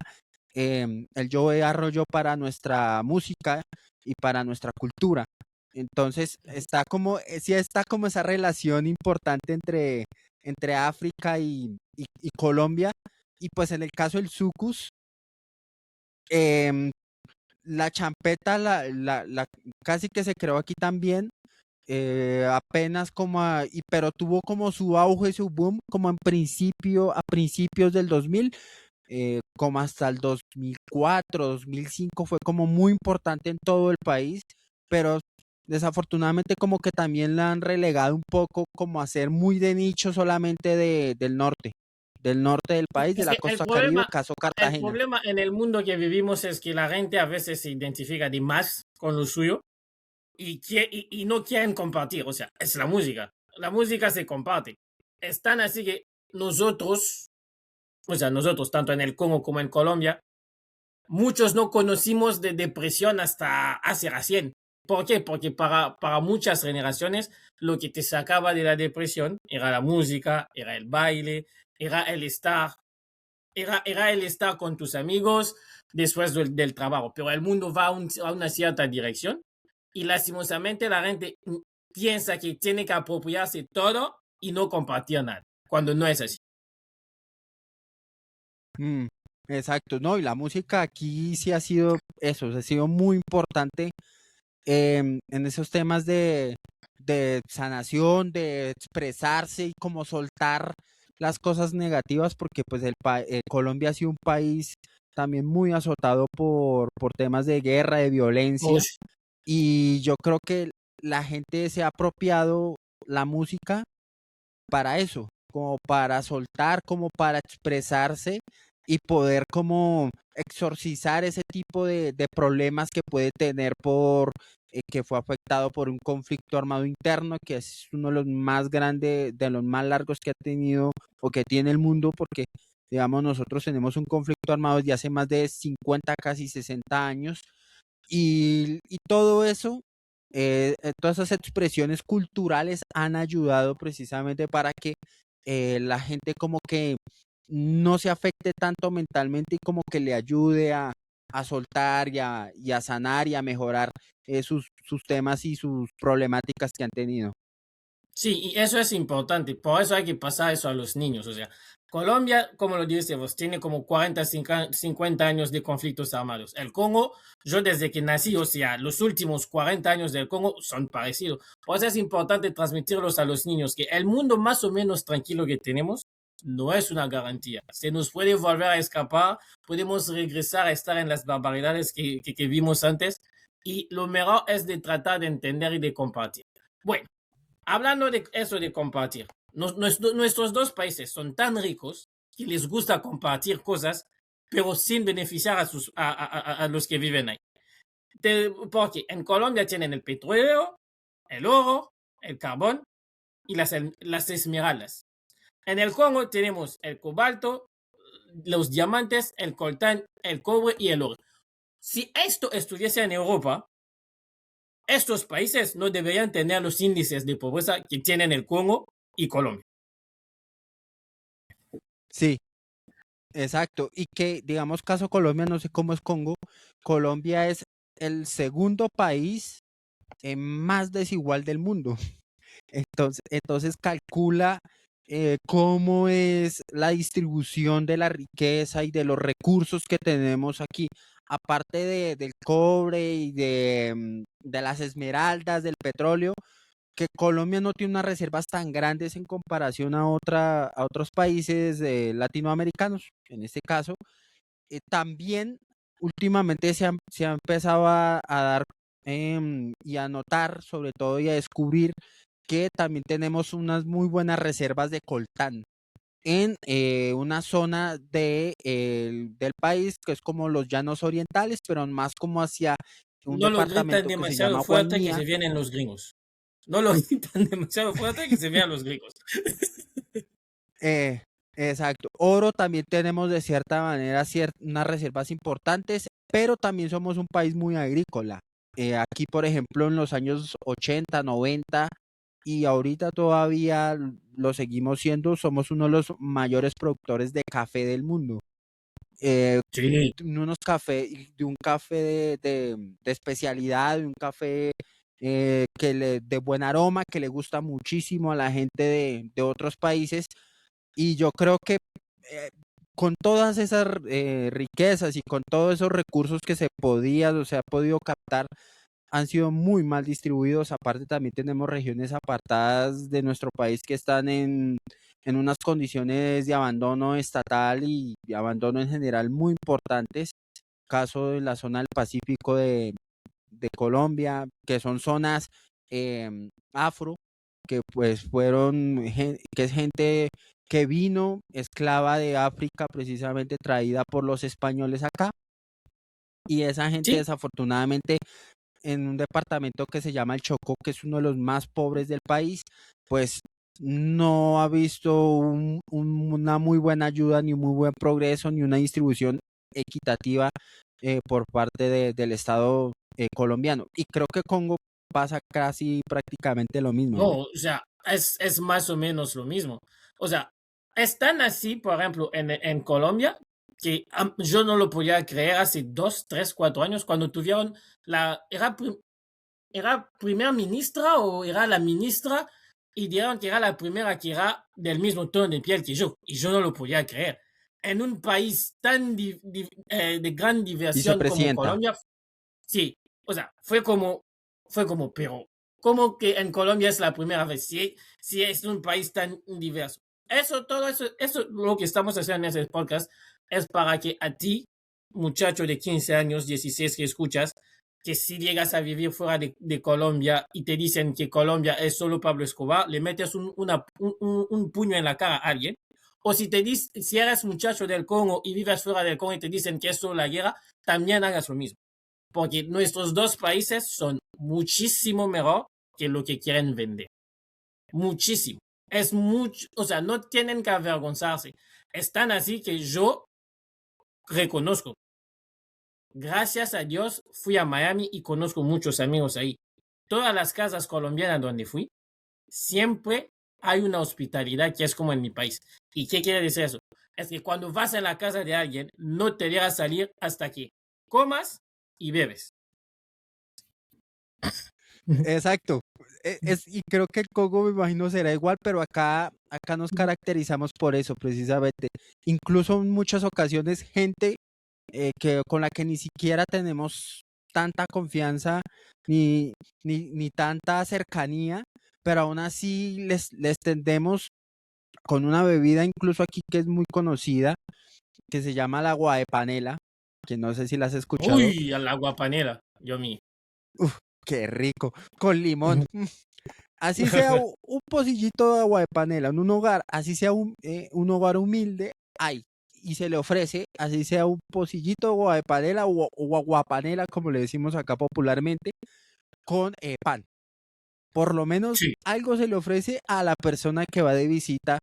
el Joe Arroyo para nuestra música y para nuestra cultura. Entonces, sí está como esa relación importante entre África y Colombia. Y pues en el caso del sucus, em, la champeta casi que se creó aquí también, apenas pero tuvo como su auge, su boom, como a principios del 2000, como hasta el 2004, 2005 fue como muy importante en todo el país, pero desafortunadamente como que también la han relegado un poco como a ser muy de nicho solamente del norte del país, de Es la que costa Caribe, caso el Cartagena. problema en el mundo que vivimos es que la gente a veces se identifica de más con lo suyo y no quieren compartir. O sea, es la música. La música se comparte. Están así que nosotros, o sea, nosotros, tanto en el Congo como en Colombia, muchos no conocimos de depresión hasta hace recién. ¿Por qué? Porque para muchas generaciones lo que te sacaba de la depresión era la música, era el baile, era el estar, era el estar con tus amigos después del trabajo. Pero el mundo va a una cierta dirección y lastimosamente la gente piensa que tiene que apropiarse todo y no compartir nada, cuando no es así. Mm, exacto, no, y la música aquí sí ha sido eso, ha sido muy importante en esos temas de sanación, de expresarse y como soltar las cosas negativas, porque pues Colombia ha sido un país también muy azotado por temas de guerra, de violencia, Ush. y yo creo que la gente se ha apropiado la música para eso, como para soltar, como para expresarse y poder como exorcizar ese tipo de problemas que puede tener que fue afectado por un conflicto armado interno, que es uno de los más grandes, de los más largos que ha tenido o que tiene el mundo, porque digamos nosotros tenemos un conflicto armado desde hace más de 50, casi 60 años, y todo eso todas esas expresiones culturales han ayudado precisamente para que la gente como que no se afecte tanto mentalmente y como que le ayude a soltar y a sanar y a mejorar sus temas y sus problemáticas que han tenido. Sí, y eso es importante, por eso hay que pasar eso a los niños. O sea, Colombia, como lo dices vos, tiene como 40, 50 años de conflictos armados. El Congo, yo desde que nací, o sea, los últimos 40 años del Congo son parecidos. Por eso es importante transmitirlos a los niños, que el mundo más o menos tranquilo que tenemos no es una garantía. Se nos puede volver a escapar, podemos regresar a estar en las barbaridades que vimos antes, y lo mejor es de tratar de entender y de compartir. Bueno. Hablando de eso de compartir, nuestros dos países son tan ricos que les gusta compartir cosas, pero sin beneficiar a los que viven ahí. Porque en Colombia tienen el petróleo, el oro, el carbón y las esmeraldas. En el Congo tenemos el cobalto, los diamantes, el coltán, el cobre y el oro. Si esto estuviese en Europa, estos países no deberían tener los índices de pobreza que tienen el Congo y Colombia. Sí, exacto. Y que, digamos, caso Colombia, no sé cómo es Congo, Colombia es el segundo país más desigual del mundo. Entonces calcula cómo es la distribución de la riqueza y de los recursos que tenemos aquí, aparte del cobre y de las esmeraldas, del petróleo, que Colombia no tiene unas reservas tan grandes en comparación a otros países latinoamericanos, en este caso. También últimamente se ha empezado a dar y a notar, sobre todo, y a descubrir que también tenemos unas muy buenas reservas de coltán en una zona del país que es como los llanos orientales, pero más como hacia un No lo gritan departamento que se demasiado llama fuerte que Guainía. se vienen los gringos. No lo gritan demasiado fuerte que se vean los gringos. Eh, exacto. Oro también tenemos de cierta manera unas reservas importantes, pero también somos un país muy agrícola. Aquí, por ejemplo, en los años 80, 90 y ahorita todavía lo seguimos siendo, somos uno de los mayores productores de café del mundo. Eh, Sí. de un café de especialidad, de un café de buen aroma, que le gusta muchísimo a la gente de otros países y yo creo que eh, con todas esas riquezas y con todos esos recursos que se ha podido captar, han sido muy mal distribuidos. Aparte, también tenemos regiones apartadas de nuestro país que están en unas condiciones de abandono estatal y de abandono en general muy importantes. Caso de la zona del Pacífico de Colombia, que son zonas afro, que pues que es gente que vino esclava de África, precisamente traída por los españoles acá, y esa gente Sí, desafortunadamente en un departamento que se llama el Chocó, que es uno de los más pobres del país, pues no ha visto una muy buena ayuda, ni un muy buen progreso, ni una distribución equitativa por parte del Estado colombiano. Y creo que Congo pasa casi prácticamente lo mismo, ¿no? no, o sea, es más o menos lo mismo. O sea, es tan así, por ejemplo, en Colombia, que yo no lo podía creer hace 2, 3, 4 años cuando tuvieron era primera ministra o era la ministra y dijeron que era la primera que era del mismo tono de piel que yo. Y yo no lo podía creer. En un país tan de gran diversión como Vicepresidenta. Colombia, sí, o sea, pero ¿cómo que en Colombia es la primera vez? Si es un país tan diverso. Todo eso, lo que estamos haciendo en ese podcast es para que a ti, muchacho de 15 años, 16 que escuchas, que si llegas a vivir fuera de Colombia y te dicen que Colombia es solo Pablo Escobar, le metes un puño en la cara a alguien. O si eres muchacho del Congo y vives fuera del Congo y te dicen que es solo la guerra, también hagas lo mismo porque nuestros dos países son muchísimo mejor que lo que quieren vender. Muchísimo. Es mucho, o sea, no tienen que avergonzarse. Es tan así que yo reconozco. Gracias a Dios fui a Miami y conozco muchos amigos ahí. todas las casas colombianas donde fui, siempre hay una hospitalidad que es como en mi país. ¿Y qué quiere decir eso? Es que cuando vas a la casa de alguien, no te dejas salir hasta que comas y bebes. Exacto. Y creo que el Congo me imagino será igual, pero acá nos caracterizamos por eso precisamente. Incluso en muchas ocasiones gente con la que ni siquiera tenemos tanta confianza ni tanta cercanía, pero aún así les tendemos con una bebida incluso aquí que es muy conocida, que se llama la agua de panela, que no sé si la has escuchado. Uy, a la guapanera, yo mío. Uf, qué rico, con limón. Así sea un pocillito de agua de panela en un hogar, así sea un hogar humilde, hay. Y se le ofrece, así sea un pocillito de agua de panela o aguapanela, como le decimos acá popularmente, con pan. Por lo menos Sí, algo se le ofrece a la persona que va de visita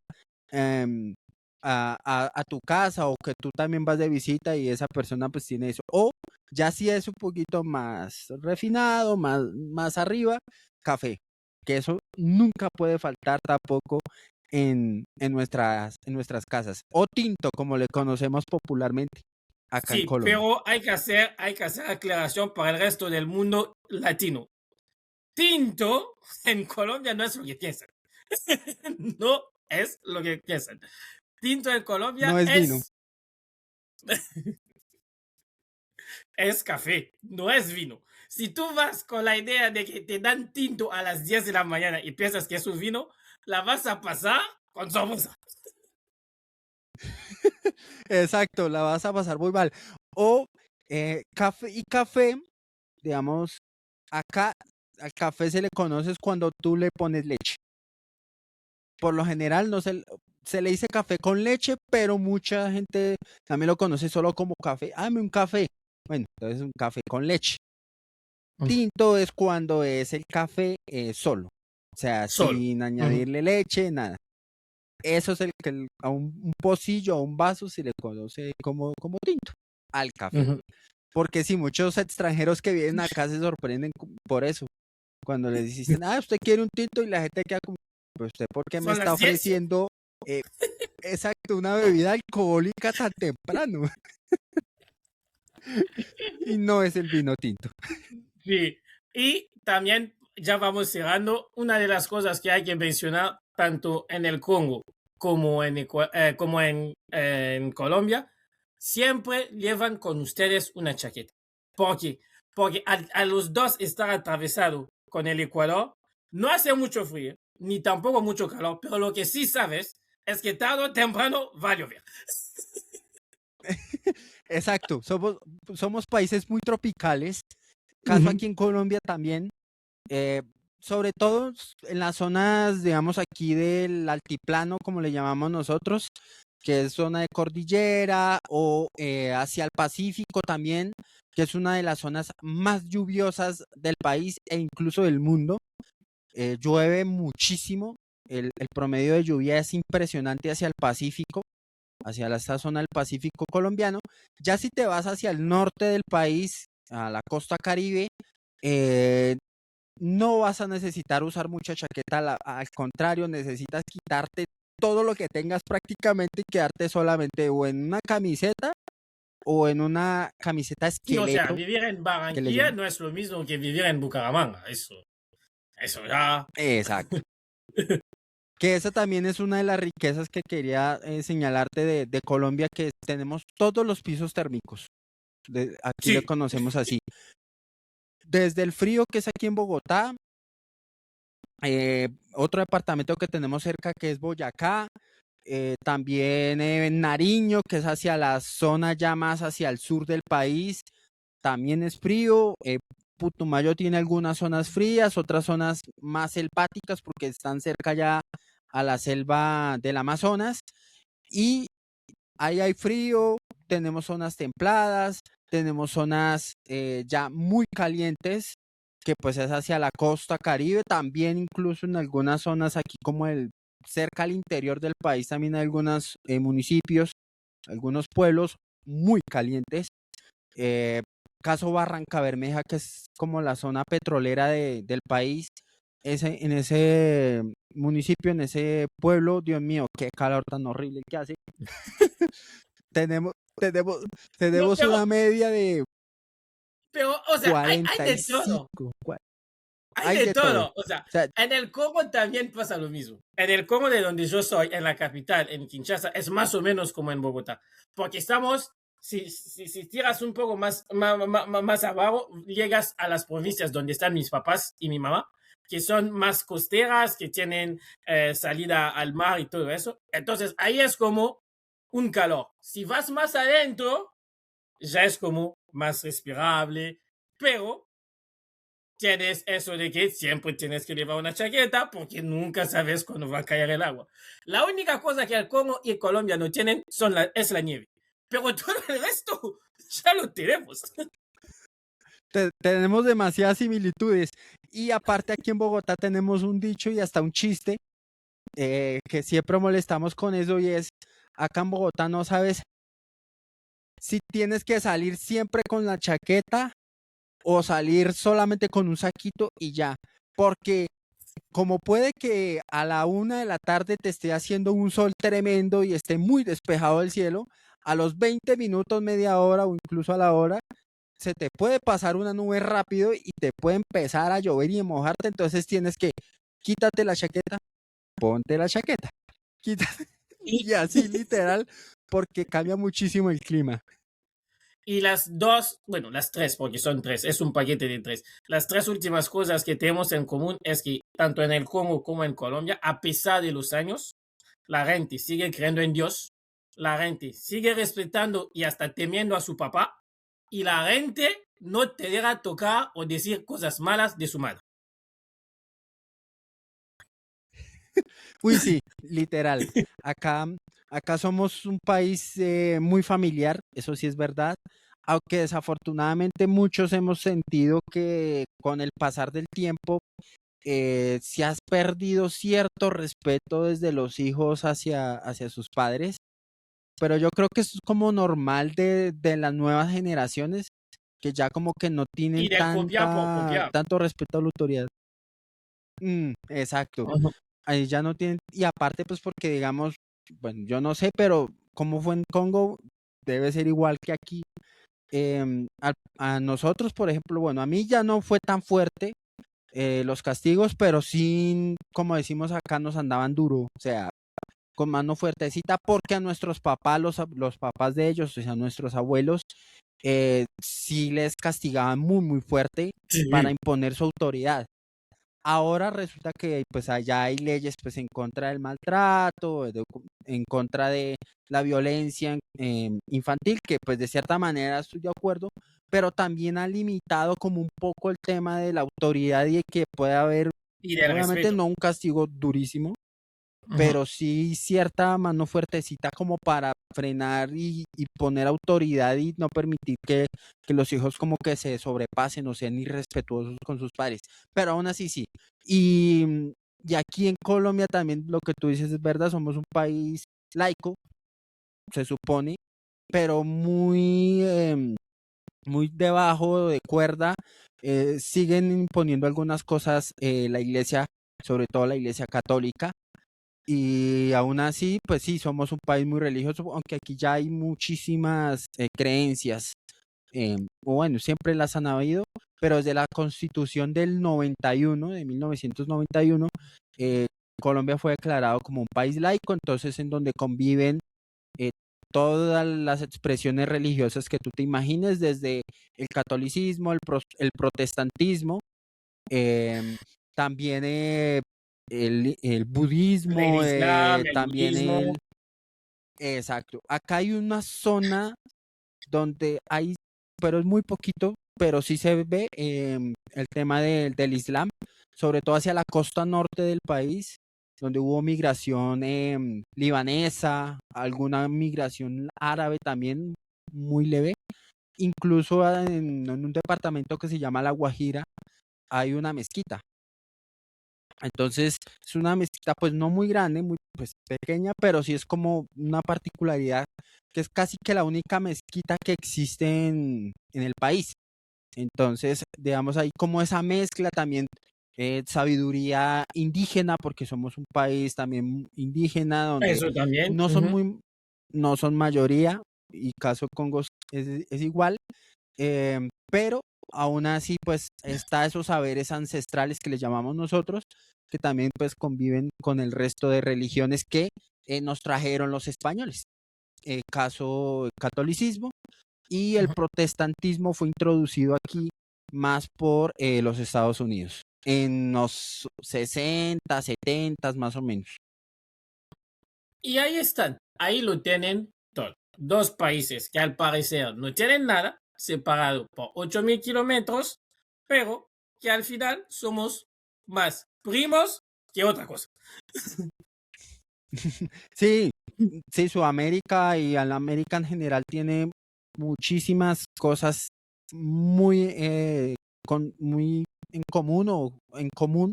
em, a tu casa o que tú también vas de visita y esa persona pues tiene eso. O ya si es un poquito más refinado, más arriba, café, que eso nunca puede faltar tampoco en nuestras casas. O tinto, como le conocemos popularmente acá en sí, Colombia. pero hay que hacer aclaración para el resto del mundo latino. Tinto en Colombia no es lo que piensan. No es lo que piensan. Tinto en No Colombia es vino. es café, no es vino. Si tú vas con la idea de que te dan tinto a las 10 de la mañana y piensas que es un vino, la vas a pasar con somoza. Exacto, la vas a pasar muy mal. O café, digamos, acá al café se le conoce cuando tú le pones leche. Por lo general se le dice café con leche, pero mucha gente también lo conoce solo como café. Dame un café. Bueno, entonces un café con leche. Tinto es cuando es el café solo, o sea, Solo. sin añadirle leche, nada. Eso es a un pocillo, a un vaso se le conoce como tinto, al café. Porque si muchos extranjeros que vienen acá se sorprenden por eso. Cuando les dicen, usted quiere un tinto y la gente queda como, pero usted, ¿por qué me Son está las 10. ofreciendo eh, exacto una bebida alcohólica tan temprano? Y no es el vino tinto. Sí. Y también, ya vamos cerrando, una de las cosas que hay que mencionar, tanto en el Congo como en Colombia, siempre llevan con ustedes una chaqueta. ¿Por qué? Porque a los dos estar atravesado con el Ecuador, no hace mucho frío, ni tampoco mucho calor, pero lo que sí sabes es que tarde o temprano va a llover. Exacto, somos países muy tropicales. Caso Ujú. aquí en Colombia también, eh, sobre todo en las zonas, digamos, aquí del altiplano, como le llamamos nosotros, que es zona de cordillera, o hacia el Pacífico también, que es una de las zonas más lluviosas del país e incluso del mundo. Llueve muchísimo, el promedio de lluvia es impresionante hacia el Pacífico, hacia esta zona del Pacífico colombiano. Ya si te vas hacia el norte del país, a la costa Caribe, eh, no vas a necesitar usar mucha chaqueta, al contrario, necesitas quitarte todo lo que tengas prácticamente y quedarte solamente o en una camiseta o en una camiseta Sí, o sea, esqueleto, vivir en que le Barranquilla llaman. no es lo mismo que vivir en Bucaramanga. Eso ya. Exacto. Que esa también es una de las riquezas que quería señalarte de Colombia, que tenemos todos los pisos térmicos. Aquí le Sí, conocemos así. Desde el frío que es aquí en Bogotá, otro departamento que tenemos cerca que es Boyacá, también en Nariño, que es hacia la zona ya más hacia el sur del país, también es frío. Putumayo tiene algunas zonas frías, otras zonas más selváticas porque están cerca ya a la selva del Amazonas. Y ahí hay frío, tenemos zonas templadas, tenemos zonas ya muy calientes, que pues es hacia la costa Caribe, también incluso en algunas zonas aquí como cerca al interior del país, también hay algunos municipios, algunos pueblos muy calientes. Eh, caso Barranca Bermeja, que es como la zona petrolera del país, en ese municipio, en ese pueblo, Dios mío, qué calor tan horrible que hace. Tenemos, tenemos, No, tenemos una media de pero, o sea, hay cuarenta y de todo. cinco Hay hay de de todo. todo. O sea, O sea, en el Congo también pasa lo mismo. En el Congo de donde yo soy, en la capital, en Kinshasa, es más o menos como en Bogotá. Porque estamos, si tiras un poco más abajo, llegas a las provincias donde están mis papás y mi mamá, que son más costeras, que tienen salida al mar y todo eso. Entonces, ahí es como un calor. Si vas más adentro, ya es como más respirable, pero tienes eso de que siempre tienes que llevar una chaqueta porque nunca sabes cuándo va a caer el agua. La única cosa que el Congo y Colombia no tienen es la nieve. Pero todo el resto ya lo tenemos. tenemos demasiadas similitudes. Y aparte aquí en Bogotá tenemos un dicho y hasta un chiste que siempre molestamos con eso y es, acá en Bogotá no sabes si tienes que salir siempre con la chaqueta o salir solamente con un saquito y ya. Porque como puede que a la 1 de la tarde te esté haciendo un sol tremendo y esté muy despejado el cielo, a los 20 minutos, media hora o incluso a la hora, se te puede pasar una nube rápido y te puede empezar a llover y mojarte, entonces tienes que quítate la chaqueta, ponte la chaqueta, quítate, Y, y así literal, porque cambia muchísimo el clima. y las dos, bueno, las tres, porque son tres, es un paquete de tres. Las tres últimas cosas que tenemos en común es que tanto en el Congo como en Colombia, a pesar de los años, la gente sigue creyendo en Dios, la gente sigue respetando y hasta temiendo a su papá, y la gente no te deja tocar o decir cosas malas de su madre. Uy, sí, literal. Acá, acá somos un país muy familiar, eso sí es verdad, aunque desafortunadamente muchos hemos sentido que con el pasar del tiempo se has perdido cierto respeto desde los hijos hacia sus padres, pero yo creo que es como normal de las nuevas generaciones que ya como que no tienen Y del copiar por copiar. tanto respeto a la autoridad. Exacto. Ujú. Ahí ya no tienen, y aparte pues porque digamos, bueno, yo no sé, pero cómo fue en Congo, debe ser igual que aquí. A nosotros, por ejemplo, bueno, a mí ya no fue tan fuerte los castigos, pero sí, como decimos acá, nos andaban duro, o sea, con mano fuertecita, porque a nuestros papás, los papás de ellos, o sea, nuestros abuelos, sí les castigaban muy, muy fuerte para Sí. imponer su autoridad. Ahora resulta que pues allá hay leyes pues en contra del maltrato, en contra de la violencia infantil, que pues de cierta manera estoy de acuerdo, pero también ha limitado como un poco el tema de la autoridad y de que puede haber, Y del obviamente respeto. no un castigo durísimo, Ujú. pero sí cierta mano fuertecita como para frenar y poner autoridad y no permitir que los hijos como que se sobrepasen o sean irrespetuosos con sus padres. Pero aún así sí. Y, y aquí en Colombia también lo que tú dices es verdad, somos un país laico, se supone, pero muy, muy debajo de cuerda. Siguen imponiendo algunas cosas la iglesia, sobre todo la iglesia católica, y aún así, pues sí, somos un país muy religioso, aunque aquí ya hay muchísimas creencias, o bueno, siempre las han habido, pero desde la Constitución del 91, de 1991, eh, Colombia fue declarado como un país laico, entonces en donde conviven eh, todas las expresiones religiosas que tú te imagines, desde el catolicismo, el protestantismo, em, también el El budismo, Islam, el también budismo. exacto. Acá hay una zona donde hay, pero es muy poquito, pero sí se ve el tema del Islam, sobre todo hacia la costa norte del país, donde hubo migración libanesa, alguna migración árabe también muy leve. Incluso en un departamento que se llama La Guajira hay una mezquita. Entonces, es una mezquita pues no muy grande, muy pues pequeña, pero sí es como una particularidad que es casi que la única mezquita que existe en el país. Entonces, digamos, hay como esa mezcla también, sabiduría indígena, porque somos un país también indígena, donde Eso también. no son muy, no son mayoría, y caso Congo es igual, pero aún así, pues, está esos saberes ancestrales que le llamamos nosotros, que también, pues, conviven con el resto de religiones que nos trajeron los españoles. Caso catolicismo, y el Ujú. protestantismo fue introducido aquí más por los Estados Unidos, en los 60, 70 más o menos. Y ahí están, ahí lo tienen todo. Dos países que al parecer no tienen nada, separados por 8.000 kilómetros, pero que al final somos más primos que otra cosa. Sí, sí, Sudamérica y a la América en general tiene muchísimas cosas muy, muy en común o en común,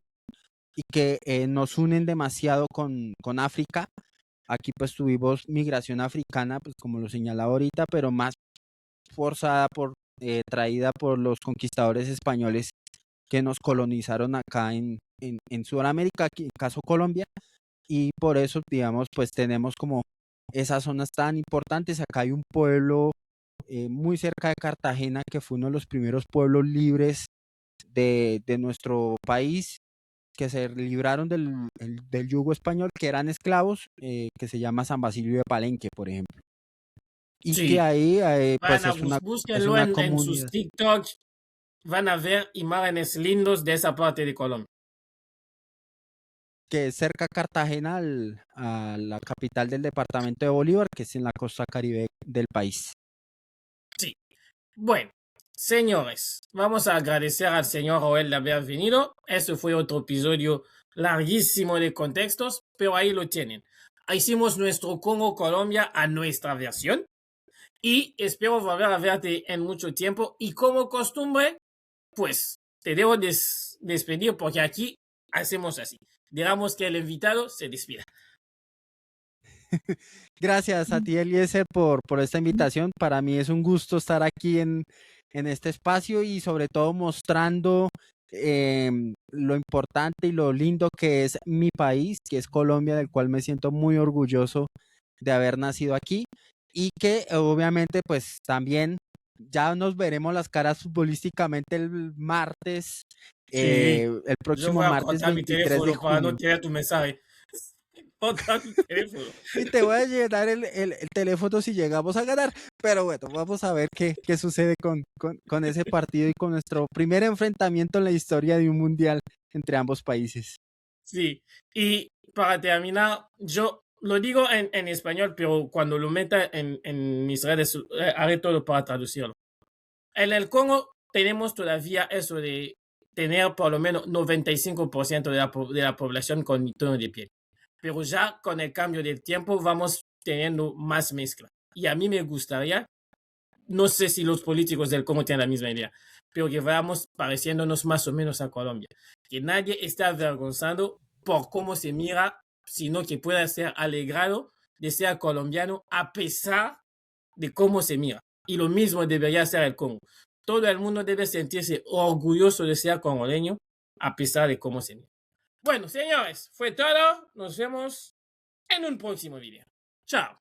y que nos unen demasiado con África. Aquí pues tuvimos migración africana, pues como lo señalaba ahorita, pero más forzada traída por los conquistadores españoles que nos colonizaron acá en Sudamérica, aquí, en caso Colombia, y por eso, digamos, pues tenemos como esas zonas tan importantes. Acá hay un pueblo muy cerca de Cartagena que fue uno de los primeros pueblos libres de nuestro país, que se libraron del yugo español, que eran esclavos, que se llama San Basilio de Palenque, por ejemplo. Y que Sí, ahí, pues van a es búsquenlo una en sus comunidad TikTok, van a ver imágenes lindos de esa parte de Colombia. que es cerca a Cartagena, a la capital del departamento de Bolívar, que es en la costa caribe del país. Sí. Bueno, señores, vamos a agradecer al señor Joel de haber venido. Eso fue otro episodio larguísimo de contextos, pero ahí lo tienen. Hicimos nuestro Congo Colombia a nuestra versión y espero volver a verte en mucho tiempo. Y como costumbre, pues te debo despedir porque aquí hacemos así. Digamos que el invitado se despida. Gracias a ti, Eliezer, por esta invitación. Para mí es un gusto estar aquí en este espacio, y sobre todo mostrando lo importante y lo lindo que es mi país, que es Colombia, del cual me siento muy orgulloso de haber nacido aquí, y que obviamente pues también ya nos veremos las caras futbolísticamente el martes, Sí, el yo próximo voy a martes cortar mi 23 de teléfono para no junio. tener tu mensaje. Corta mi teléfono. Y te voy a llenar el teléfono si llegamos a ganar. Pero bueno, vamos a ver qué sucede con ese partido y con nuestro primer enfrentamiento en la historia de un mundial entre ambos países. Sí, y para terminar, yo lo digo en español, pero cuando lo meta en mis redes, haré todo para traducirlo. En el Congo tenemos todavía eso de tener por lo menos 95% de la población con mi tono de piel. Pero ya con el cambio del tiempo vamos teniendo más mezcla. Y a mí me gustaría, no sé si los políticos del Congo tienen la misma idea, pero que vayamos pareciéndonos más o menos a Colombia. Que nadie esté avergonzado por cómo se mira, sino que pueda ser alegrado de ser colombiano a pesar de cómo se mira. Y lo mismo debería ser el Congo. Todo el mundo debe sentirse orgulloso de ser congoleño a pesar de cómo se mira. Bueno, señores, fue todo. Nos vemos en un próximo video. Chao.